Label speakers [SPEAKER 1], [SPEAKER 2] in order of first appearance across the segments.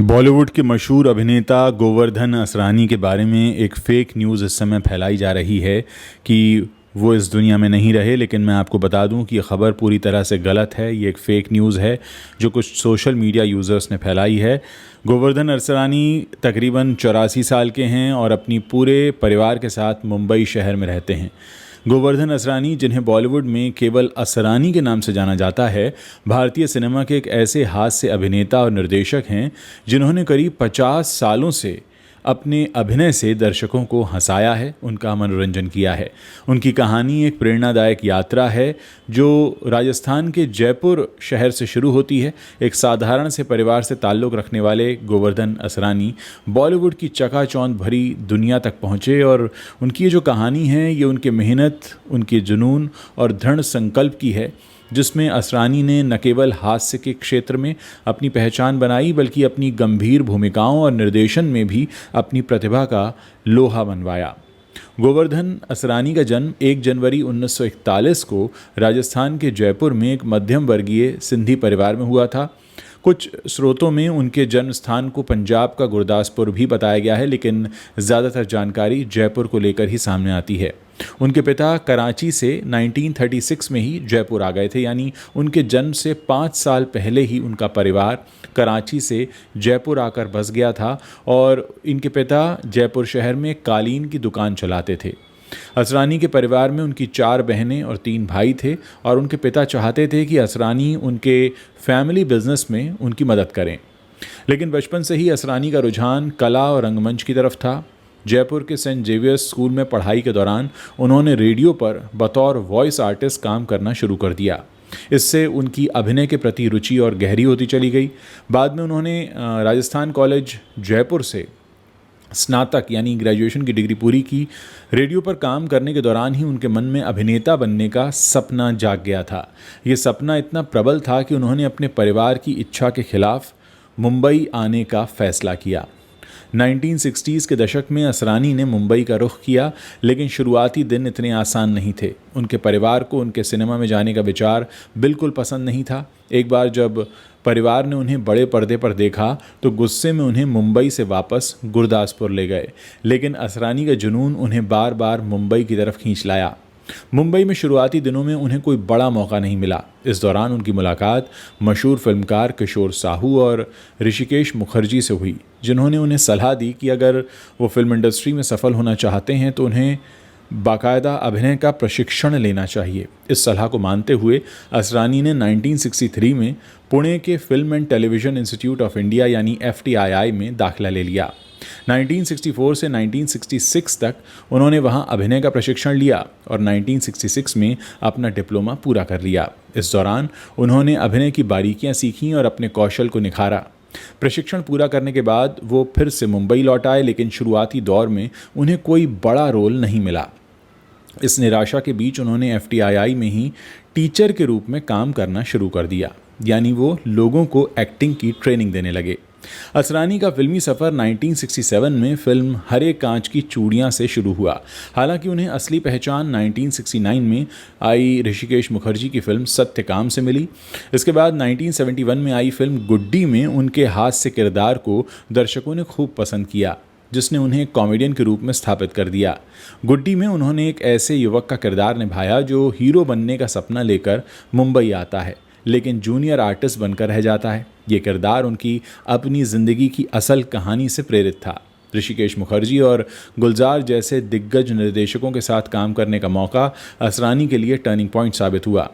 [SPEAKER 1] बॉलीवुड के मशहूर अभिनेता गोवर्धन असरानी के बारे में एक फ़ेक न्यूज़ इस समय फैलाई जा रही है कि वो इस दुनिया में नहीं रहे। लेकिन मैं आपको बता दूं कि ये ख़बर पूरी तरह से गलत है। ये एक फ़ेक न्यूज़ है जो कुछ सोशल मीडिया यूज़र्स ने फैलाई है। गोवर्धन असरानी तकरीबन 84 साल के हैं और अपनी पूरे परिवार के साथ मुंबई शहर में रहते हैं। गोवर्धन असरानी, जिन्हें बॉलीवुड में केवल असरानी के नाम से जाना जाता है, भारतीय सिनेमा के एक ऐसे हास्य अभिनेता और निर्देशक हैं जिन्होंने करीब 50 सालों से अपने अभिनय से दर्शकों को हंसाया है, उनका मनोरंजन किया है। उनकी कहानी एक प्रेरणादायक यात्रा है जो राजस्थान के जयपुर शहर से शुरू होती है। एक साधारण से परिवार से ताल्लुक़ रखने वाले गोवर्धन असरानी बॉलीवुड की चकाचौंध भरी दुनिया तक पहुँचे और उनकी ये जो कहानी है ये उनके मेहनत, उनके जुनून और दृढ़ संकल्प की है, जिसमें असरानी ने न केवल हास्य के क्षेत्र में अपनी पहचान बनाई बल्कि अपनी गंभीर भूमिकाओं और निर्देशन में भी अपनी प्रतिभा का लोहा मनवाया। गोवर्धन असरानी का जन्म 1 जनवरी 1941 को राजस्थान के जयपुर में एक मध्यम वर्गीय सिंधी परिवार में हुआ था। कुछ स्रोतों में उनके जन्म स्थान को पंजाब का गुरदासपुर भी बताया गया है, लेकिन ज़्यादातर जानकारी जयपुर को लेकर ही सामने आती है। उनके पिता कराची से 1936 में ही जयपुर आ गए थे, यानी उनके जन्म से 5 साल पहले ही उनका परिवार कराची से जयपुर आकर बस गया था और इनके पिता जयपुर शहर में कालीन की दुकान चलाते थे। असरानी के परिवार में उनकी 4 बहनें और 3 भाई थे और उनके पिता चाहते थे कि असरानी उनके फैमिली बिजनेस में उनकी मदद करें। लेकिन बचपन से ही असरानी का रुझान कला और रंगमंच की तरफ था। जयपुर के सेंट जेवियर्स स्कूल में पढ़ाई के दौरान उन्होंने रेडियो पर बतौर वॉइस आर्टिस्ट काम करना शुरू कर दिया। इससे उनकी अभिनय के प्रति रुचि और गहरी होती चली गई। बाद में उन्होंने राजस्थान कॉलेज जयपुर से स्नातक यानी ग्रेजुएशन की डिग्री पूरी की। रेडियो पर काम करने के दौरान ही उनके मन में अभिनेता बनने का सपना जाग गया था। ये सपना इतना प्रबल था कि उन्होंने अपने परिवार की इच्छा के खिलाफ मुंबई आने का फैसला किया। 1960s के दशक में असरानी ने मुंबई का रुख किया, लेकिन शुरुआती दिन इतने आसान नहीं थे। उनके परिवार को उनके सिनेमा में जाने का विचार बिल्कुल पसंद नहीं था। एक बार जब परिवार ने उन्हें बड़े पर्दे पर देखा तो गुस्से में उन्हें मुंबई से वापस गुरदासपुर ले गए, लेकिन असरानी का जुनून उन्हें बार बार मुंबई की तरफ खींच लाया। मुंबई में शुरुआती दिनों में उन्हें कोई बड़ा मौका नहीं मिला। इस दौरान उनकी मुलाकात मशहूर फिल्मकार किशोर साहू और ऋषिकेश मुखर्जी से हुई, जिन्होंने उन्हें सलाह दी कि अगर वो फिल्म इंडस्ट्री में सफल होना चाहते हैं तो उन्हें बाकायदा अभिनय का प्रशिक्षण लेना चाहिए। इस सलाह को मानते हुए असरानी ने 1963 में पुणे के film and television institute of India यानी FTII में दाखिला ले लिया। 1964 से 1966 तक उन्होंने वहां अभिनय का प्रशिक्षण लिया और 1966 में अपना डिप्लोमा पूरा कर लिया। इस दौरान उन्होंने अभिनय की बारीकियां सीखीं और अपने कौशल को निखारा। प्रशिक्षण पूरा करने के बाद वो फिर से मुंबई लौट आए, लेकिन शुरुआती दौर में उन्हें कोई बड़ा रोल नहीं मिला। इस निराशा के बीच उन्होंने FTII में ही टीचर के रूप में काम करना शुरू कर दिया, यानी वो लोगों को एक्टिंग की ट्रेनिंग देने लगे। असरानी का फिल्मी सफ़र 1967 में फिल्म हरे कांच की चूड़ियाँ से शुरू हुआ। हालांकि उन्हें असली पहचान 1969 में आई ऋषिकेश मुखर्जी की फिल्म सत्यकाम से मिली। इसके बाद 1971 में आई फिल्म गुड्डी में उनके हास्य किरदार को दर्शकों ने खूब पसंद किया, जिसने उन्हें कॉमेडियन के रूप में स्थापित कर दिया। गुड्डी में उन्होंने एक ऐसे युवक का किरदार निभाया जो हीरो बनने का सपना लेकर मुंबई आता है, लेकिन जूनियर आर्टिस्ट बनकर रह जाता है। ये किरदार उनकी अपनी ज़िंदगी की असल कहानी से प्रेरित था। ऋषिकेश मुखर्जी और गुलजार जैसे दिग्गज निर्देशकों के साथ काम करने का मौका असरानी के लिए टर्निंग पॉइंट साबित हुआ।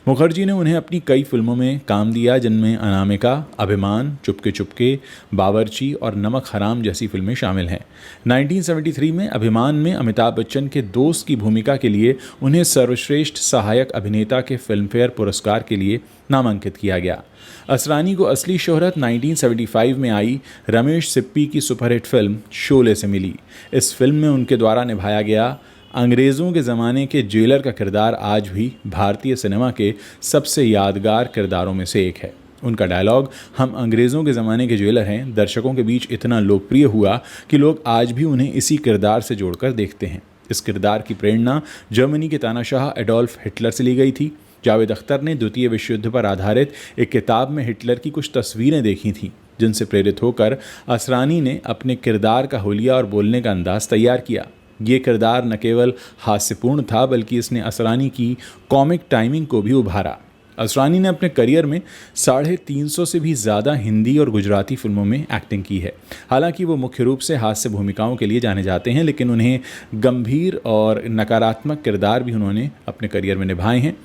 [SPEAKER 1] मुखर्जी ने उन्हें अपनी कई फिल्मों में काम दिया, जिनमें अनामिका, अभिमान, चुपके चुपके, बावर्ची और नमक हराम जैसी फिल्में शामिल हैं। 1973 में अभिमान में अमिताभ बच्चन के दोस्त की भूमिका के लिए उन्हें सर्वश्रेष्ठ सहायक अभिनेता के फिल्मफेयर पुरस्कार के लिए नामांकित किया गया। असरानी को असली शोहरत 1975 में आई रमेश सिप्पी की सुपरहिट फिल्म शोले से मिली। इस फिल्म में उनके द्वारा निभाया गया अंग्रेज़ों के ज़माने के जेलर का किरदार आज भी भारतीय सिनेमा के सबसे यादगार किरदारों में से एक है। उनका डायलॉग "हम अंग्रेज़ों के ज़माने के जेलर हैं" दर्शकों के बीच इतना लोकप्रिय हुआ कि लोग आज भी उन्हें इसी किरदार से जोड़कर देखते हैं। इस किरदार की प्रेरणा जर्मनी के तानाशाह एडोल्फ हिटलर से ली गई थी। जावेद अख्तर ने द्वितीय विश्व युद्ध पर आधारित एक किताब में हिटलर की कुछ तस्वीरें देखी थीं। जिनसे प्रेरित होकर असरानी ने अपने किरदार का हुलिया और बोलने का अंदाज तैयार किया। ये किरदार न केवल हास्यपूर्ण था बल्कि इसने असरानी की कॉमिक टाइमिंग को भी उभारा। असरानी ने अपने करियर में 350 से भी ज़्यादा हिंदी और गुजराती फिल्मों में एक्टिंग की है। हालांकि वो मुख्य रूप से हास्य भूमिकाओं के लिए जाने जाते हैं, लेकिन उन्हें गंभीर और नकारात्मक किरदार भी उन्होंने अपने करियर में निभाए हैं।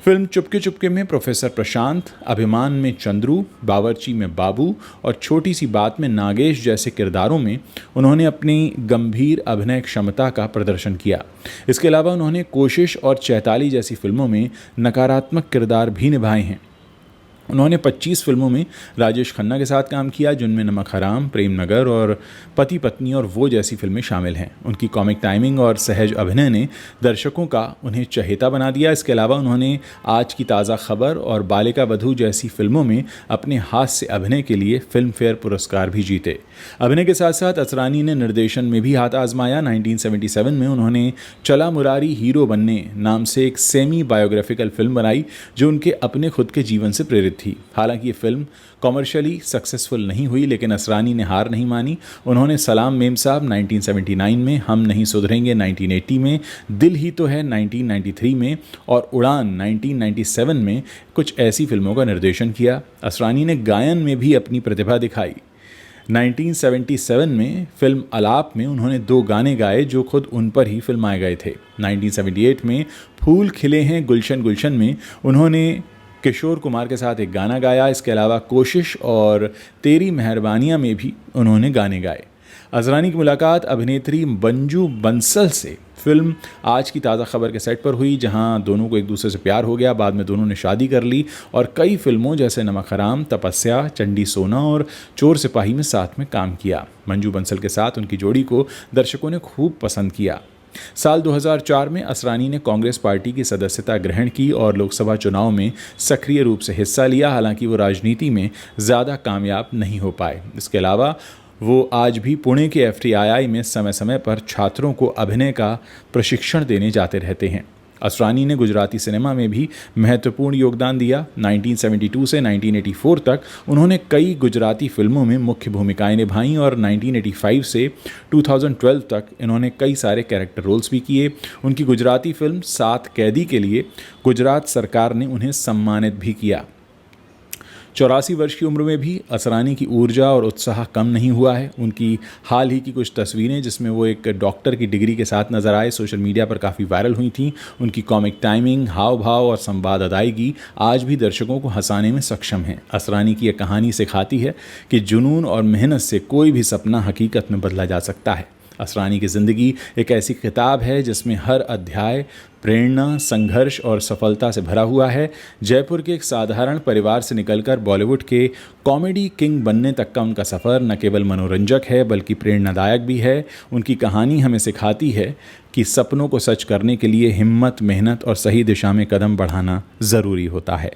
[SPEAKER 1] फिल्म चुपके चुपके में प्रोफेसर प्रशांत, अभिमान में चंद्रू, बावर्ची में बाबू और छोटी सी बात में नागेश जैसे किरदारों में उन्होंने अपनी गंभीर अभिनय क्षमता का प्रदर्शन किया। इसके अलावा उन्होंने कोशिश और चैताली जैसी फिल्मों में नकारात्मक किरदार भी निभाए हैं। उन्होंने 25 फिल्मों में राजेश खन्ना के साथ काम किया, जिनमें नमक हराम, प्रेम नगर और पति पत्नी और वो जैसी फिल्में शामिल हैं। उनकी कॉमिक टाइमिंग और सहज अभिनय ने दर्शकों का उन्हें चहेता बना दिया। इसके अलावा उन्होंने आज की ताज़ा खबर और बालिका वधू जैसी फिल्मों में अपने हास्य अभिनय के लिए फिल्म फेयर पुरस्कार भी जीते। अभिनय के साथ साथ असरानी ने निर्देशन में भी हाथ आजमाया। 1977 में उन्होंने चला मुरारी हीरो बनने नाम से एक सेमी बायोग्राफिकल फिल्म बनाई, जो उनके अपने खुद के जीवन से प्रेरित थी। हालांकि ये फिल्म कॉमर्शियली सक्सेसफुल नहीं हुई, लेकिन असरानी ने हार नहीं मानी। उन्होंने सलाम मेम साहब 1979 में, हम नहीं सुधरेंगे 1980 में, दिल ही तो है 1993 में और उड़ान 1997 में कुछ ऐसी फिल्मों का निर्देशन किया। असरानी ने गायन में भी अपनी प्रतिभा दिखाई। 1977 में फिल्म अलाप में उन्होंने 2 गाने गाए जो खुद उन पर ही फिल्माए गए थे। 1978 में फूल खिले हैं गुलशन गुलशन में उन्होंने किशोर कुमार के साथ एक गाना गाया। इसके अलावा कोशिश और तेरी मेहरबानियाँ में भी उन्होंने गाने गाए। असरानी की मुलाकात अभिनेत्री मंजू बंसल से फिल्म आज की ताज़ा खबर के सेट पर हुई, जहां दोनों को एक दूसरे से प्यार हो गया। बाद में दोनों ने शादी कर ली और कई फिल्मों जैसे नमक हराम, तपस्या, चंडी सोना और चोर सिपाही में साथ में काम किया। मंजू बंसल के साथ उनकी जोड़ी को दर्शकों ने खूब पसंद किया। साल 2004 में असरानी ने कांग्रेस पार्टी की सदस्यता ग्रहण की और लोकसभा चुनाव में सक्रिय रूप से हिस्सा लिया। हालांकि वो राजनीति में ज़्यादा कामयाब नहीं हो पाए। इसके अलावा वो आज भी पुणे के FTII में समय समय पर छात्रों को अभिनय का प्रशिक्षण देने जाते रहते हैं। असरानी ने गुजराती सिनेमा में भी महत्वपूर्ण योगदान दिया। 1972 से 1984 तक उन्होंने कई गुजराती फिल्मों में मुख्य भूमिकाएं निभाईं और 1985 से 2012 तक इन्होंने कई सारे कैरेक्टर रोल्स भी किए। उनकी गुजराती फिल्म 7 कैदी के लिए गुजरात सरकार ने उन्हें सम्मानित भी किया। 84 वर्ष की उम्र में भी असरानी की ऊर्जा और उत्साह कम नहीं हुआ है। उनकी हाल ही की कुछ तस्वीरें जिसमें वो एक डॉक्टर की डिग्री के साथ नजर आए, सोशल मीडिया पर काफ़ी वायरल हुई थी। उनकी कॉमिक टाइमिंग, हाव भाव और संवाद अदायगी आज भी दर्शकों को हंसाने में सक्षम है। असरानी की यह कहानी सिखाती है कि जुनून और मेहनत से कोई भी सपना हकीकत में बदला जा सकता है। असरानी की ज़िंदगी एक ऐसी किताब है जिसमें हर अध्याय प्रेरणा, संघर्ष और सफलता से भरा हुआ है। जयपुर के एक साधारण परिवार से निकलकर बॉलीवुड के कॉमेडी किंग बनने तक का उनका सफ़र न केवल मनोरंजक है बल्कि प्रेरणादायक भी है। उनकी कहानी हमें सिखाती है कि सपनों को सच करने के लिए हिम्मत, मेहनत और सही दिशा में कदम बढ़ाना ज़रूरी होता है।